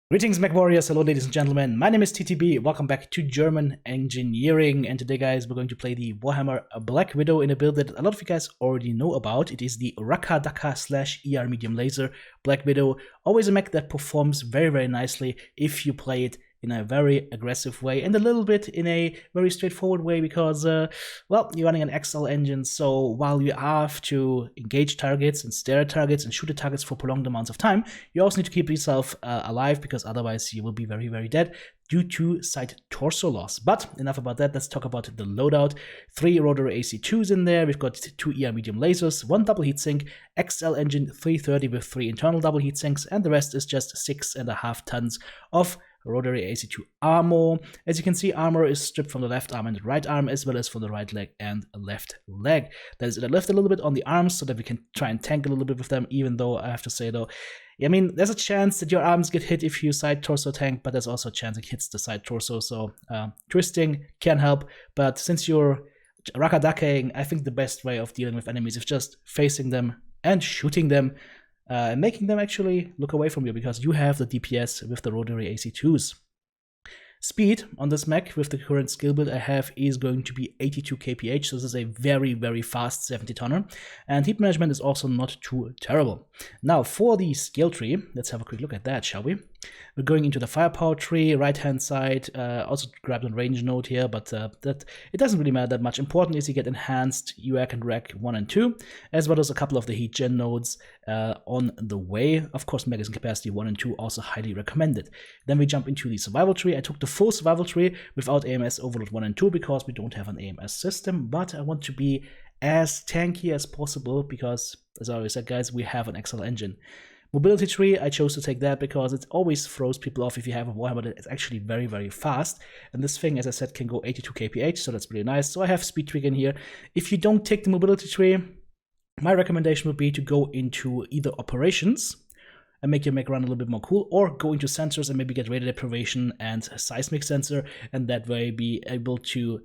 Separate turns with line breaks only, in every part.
Greetings, Mechwarriors. Hello, ladies and gentlemen. My name is TTB. Welcome back to German Engineering. And today, guys, we're going to play the Warhammer Black Widow in a build that a lot of you guys already know about. It is the Rakka Dakka / ER Medium Laser Black Widow. Always a mech that performs very, very nicely if you play it in a very aggressive way and a little bit in a very straightforward way because, well, you're running an XL engine, so while you have to engage targets and stare at targets and shoot at targets for prolonged amounts of time, you also need to keep yourself alive because otherwise you will be very, very dead due to side torso loss. But enough about that, let's talk about the loadout. 3 rotary AC2s in there, we've got 2 ER medium lasers, 1 double heatsink, XL engine 330 with 3 internal double heatsinks, and the rest is just 6.5 tons of rotary AC2 armor. As you can see, armor is stripped from the left arm and the right arm, as well as from the right leg and left leg. That is left a little bit on the arms so that we can try and tank a little bit with them, even though I have to say though, I mean, there's a chance that your arms get hit if you side torso tank, but there's also a chance it hits the side torso, so twisting can help. But since you're Rakka Dakkaing, I think the best way of dealing with enemies is just facing them and shooting them, making them actually look away from you because you have the DPS with the rotary AC2s. Speed on this mech with the current skill build I have is going to be 82 kph, so this is a very, very fast 70 tonner, and heat management is also not too terrible. Now for the skill tree, let's have a quick look at that, shall we? We're going into the firepower tree, right hand side, also grabbed on range node here, but that it doesn't really matter that much. Important is you get enhanced UAC and RAC 1 and 2, as well as a couple of the heat gen nodes on the way. Of course, magazine capacity 1 and 2 also highly recommended. Then we jump into the survival tree. I took the full survival tree without AMS overload 1 and 2 because we don't have an AMS system, but I want to be as tanky as possible because, as I always said, guys, we have an XL engine. Mobility tree, I chose to take that because it always throws people off if you have a Warhammer that is actually very, very fast. And this thing, as I said, can go 82 kph, so that's really nice. So I have speed tree in here. If you don't take the mobility tree, my recommendation would be to go into either operations and make your mech run a little bit more cool, or go into sensors and maybe get radar deprivation and a seismic sensor, and that way be able to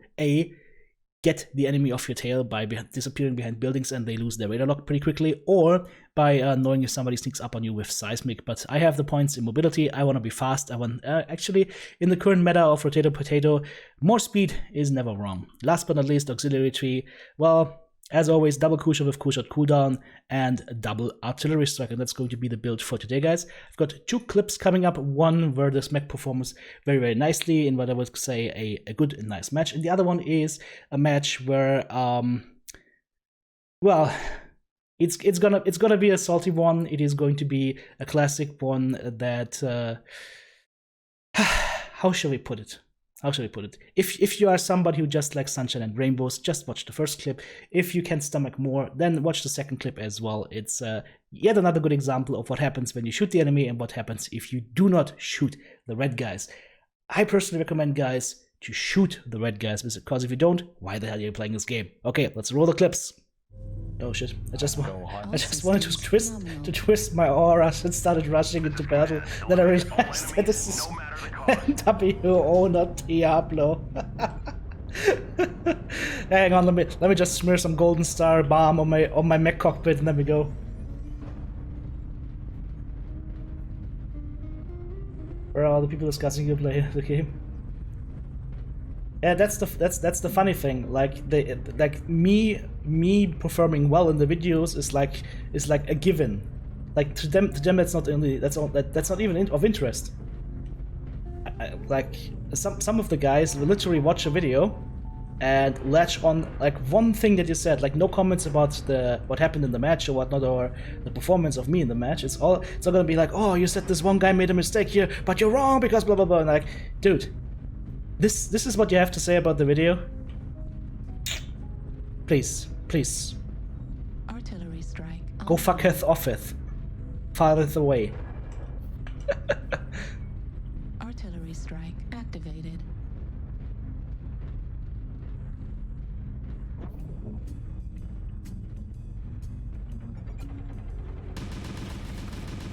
get the enemy off your tail by disappearing behind buildings and they lose their radar lock pretty quickly, or by knowing if somebody sneaks up on you with seismic. But I have the points in mobility, I want to be fast, I want, actually, in the current meta of potato, more speed is never wrong. Last but not least, auxiliary tree, well, as always, double cool shot with cool shot cooldown and double artillery strike, and that's going to be the build for today, guys. I've got 2 clips coming up, one where this mech performs very, very nicely in what I would say a good and nice match, and the other one is a match where, well, it's gonna be a salty one. It is going to be a classic one that, how shall we put it? If you are somebody who just likes sunshine and rainbows, just watch the first clip. If you can stomach more, then watch the second clip as well. It's yet another good example of what happens when you shoot the enemy and what happens if you do not shoot the red guys. I personally recommend, guys, to shoot the red guys, because if you don't, why the hell are you playing this game? Okay, let's roll the clips. Oh shit, I just wanted to twist my aura and started rushing into battle. Then I realized that this is WO, not Diablo. Hang on, let me just smear some golden star bomb on my mech cockpit and then we go. Where are all the people discussing you play the game? Yeah, that's the funny thing. Like me performing well in the videos is like a given. Like to them that's not only that's not even of interest. Like some of the guys will literally watch a video and latch on like one thing that you said, like no comments about what happened in the match or whatnot, or the performance of me in the match. It's all gonna be like, oh, you said this one guy made a mistake here, but you're wrong because blah blah blah. And like, dude. This is what you have to say about the video? Please.
Artillery strike.
Go fucketh offeth. Fareth away.
Artillery strike activated.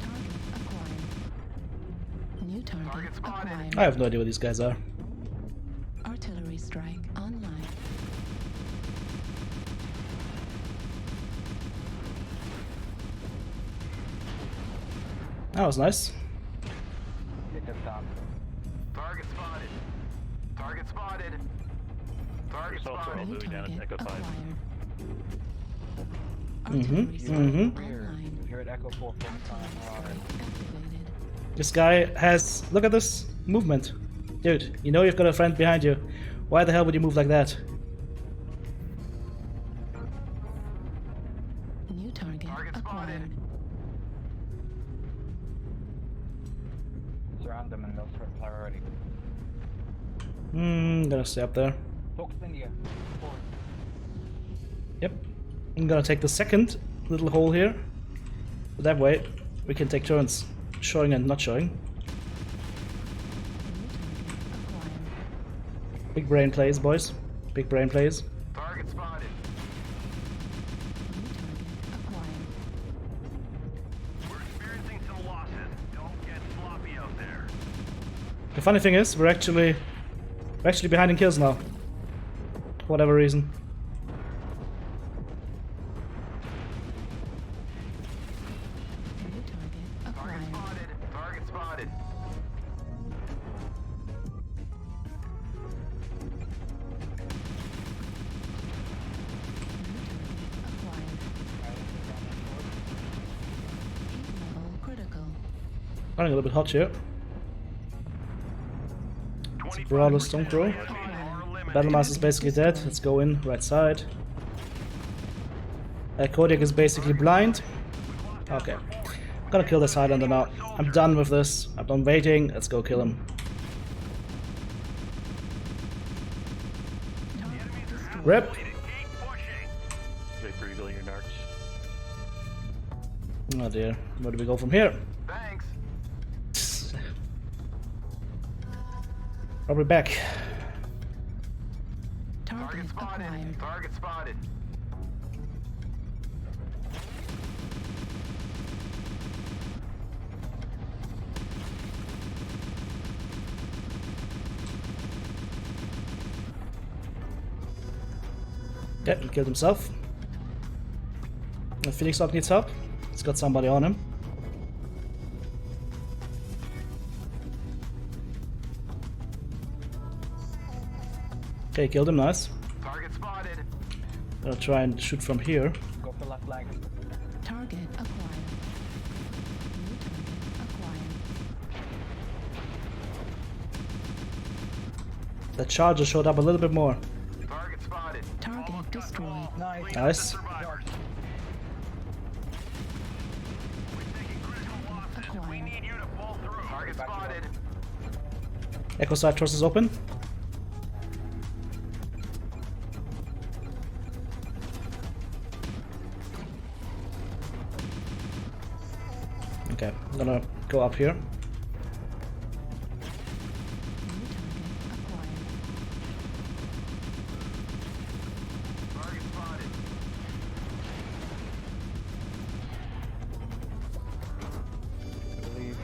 Target acquired. New target acquired.
I have no idea what these guys are.
Artillery strike online.
That was nice.
up top.
Target spotted. Target spotted. Target
Also
spotted.
New
moving down
target
at Echo 5.
acquired.
Mhm,
Artillery strike
mhm.
online.
You're at Echo 4 full time.
Activated.
This guy has... Look at this movement. Dude, you know you've got a friend behind you. Why the hell would you move like that?
New target
Target
acquired.
spotted.
Surround them and they'll start priority.
Gonna stay up there.
Focus India. Forward.
Yep. I'm gonna take the second little hole here. That way we can take turns showing and not showing.
New target acquired.
Big brain plays, boys. Big brain plays.
Target spotted.
New target acquired.
We're experiencing some losses. Don't get sloppy out there.
The funny thing is, we're actually behind in kills now. For whatever reason.
New target
Target
acquired.
spotted. Target spotted.
Acquired. Heat level critical.
Running a little bit hot here. Brawler Stone Crow. Battlemaster is basically dead. Let's go in, right side. Kodiak is basically blind. Okay. Gonna kill this Highlander now. I'm done with this. I'm done waiting. Let's go kill him. Rip!
Keep pushing.
Vapor Eagle your narcs.
Oh dear. Where do we go from here?
Thanks.
Probably back.
Target
Target spotted.
acquired.
Target spotted.
Yep, he killed himself. Phoenix Dog needs help. He's got somebody on him. Okay, killed him, nice.
Target spotted.
Gonna try and shoot from here.
Go for left flag.
Target acquired. New target acquired.
The charger showed up a little bit more.
Target spotted.
Target destroyed.
Nice.
Nice.
Survivors. We're taking critical losses. We
Acquired.
need you to pull through. Target spotted.
Echo side trust is open. Okay, I'm gonna go up here.
New target acquired.
Target spotted.
I believe.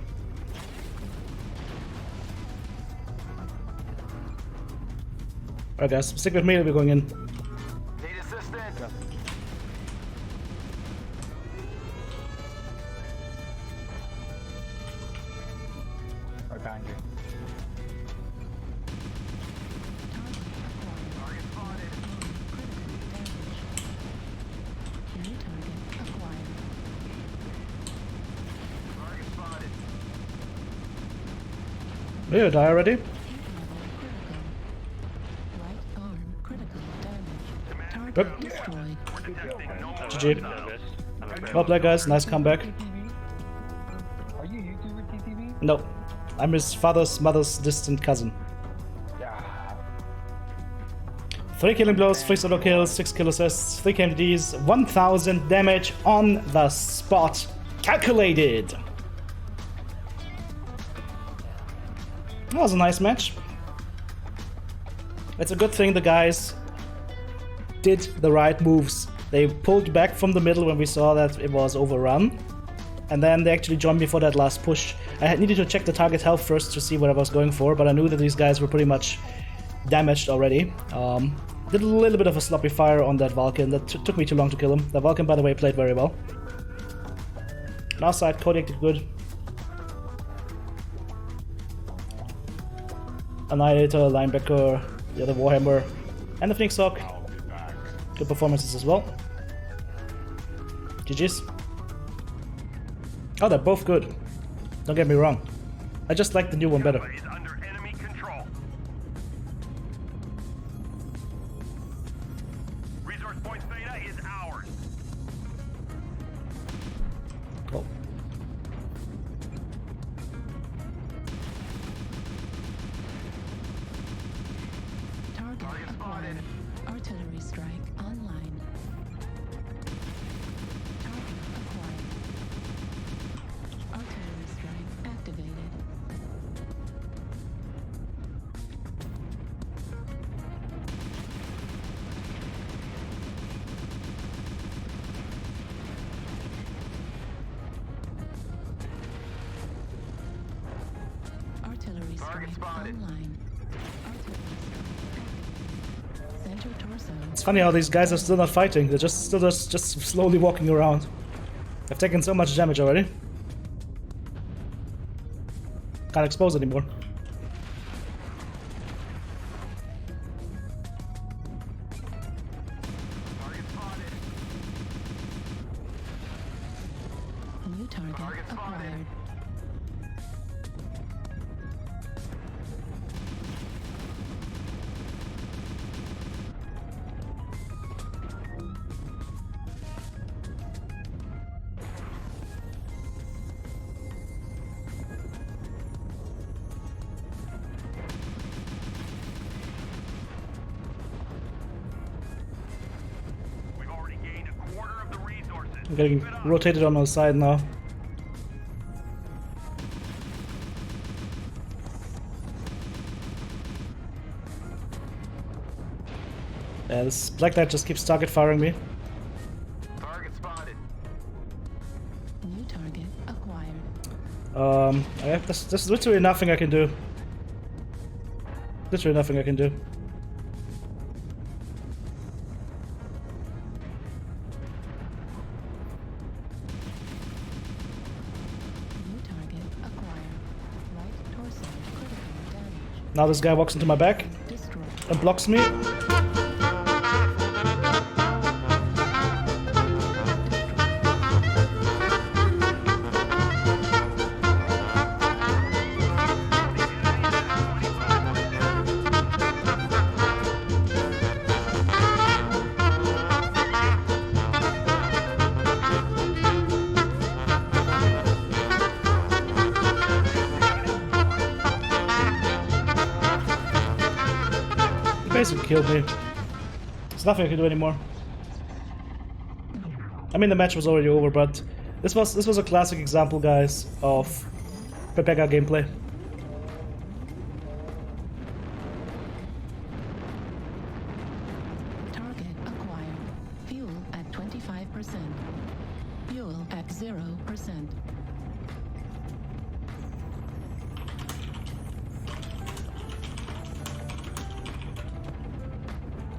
Alright guys, stick with me, we're going in.
Need assistance.
Right behind you.
Target spotted.
New target acquired.
Target spotted.
Will you die already?
Heat level critical. Right arm critical damage. Target
Yep.
destroyed.
GG.
I'm a
Well played guys, nice comeback.
Are you YouTuber TTV?
No, I'm his father's mother's distant cousin.
Yeah.
3 killing blows, 3 solo kills, 6 kill assists, 3 KMDs, 1000 damage on the spot. Calculated! That was a nice match. It's a good thing the guys did the right moves. They pulled back from the middle when we saw that it was overrun. And then they actually joined me for that last push. I had needed to check the target health first to see what I was going for, but I knew that these guys were pretty much damaged already. Did a little bit of a sloppy fire on that Vulcan. That took me too long to kill him. The Vulcan, by the way, played very well. Last side, Kodiak did good. Annihilator, Linebacker, the other Warhammer, and the Phoenix Hawk. Good performances as well. GG's. Oh, they're both good. Don't get me wrong. I just like the new one better.
Is under enemy control. Resource point Theta is ours.
Oh.
Target acquired. Artillery strike online. Target acquired. Artillery strike activated. Artillery strike online. Artillery strike. Center torso.
It's funny how these guys are still not fighting. They're just slowly walking around. I've taken so much damage already. Can't expose anymore.
New target acquired.
We've already gained a quarter of the resources.
I'm getting rotated on the side now. Yeah, this Black Knight just keeps target firing me.
Target spotted.
New target acquired.
There's literally nothing I can do. Literally nothing I can do.
New target acquired. Right torso critical damage.
Now this guy walks into my back
Destroyed.
and blocks me. Basically killed me. There's nothing I can do anymore. I mean, the match was already over, but this was a classic example, guys, of Pepega gameplay.
Target acquired. Fuel at 25%. Fuel at 0%.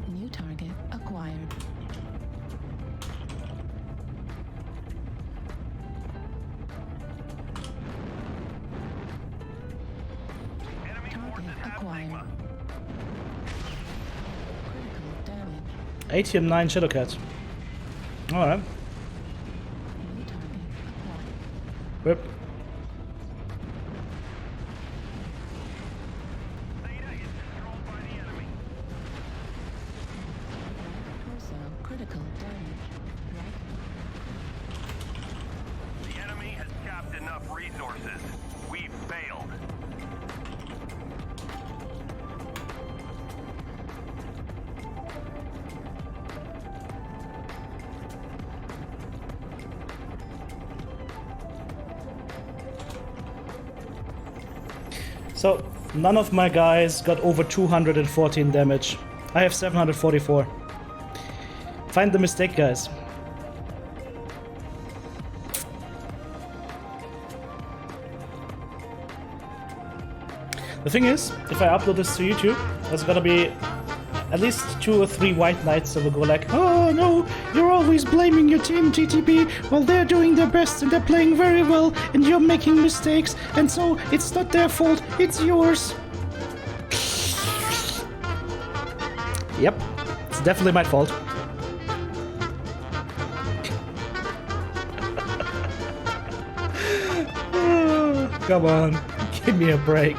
New target acquired.
Enemy
Target
forces have
acquired.
Sigma.
Critical damage.
ATM 9 Shadowcat. Alright.
New target acquired.
Whip.
Theta is controlled by the enemy.
Torso critical damage. Right.
The enemy has capped enough resources. We've failed.
So, none of my guys got over 214 damage. I have 744. Find the mistake, guys. The thing is, if I upload this to YouTube, there's gonna be at least 2 or 3 white knights that will go like, "Oh no, you're always blaming your team, TTP, while they're doing their best and they're playing very well and you're making mistakes, and so it's not their fault, it's yours." Yep, it's definitely my fault. Come on, give me a break.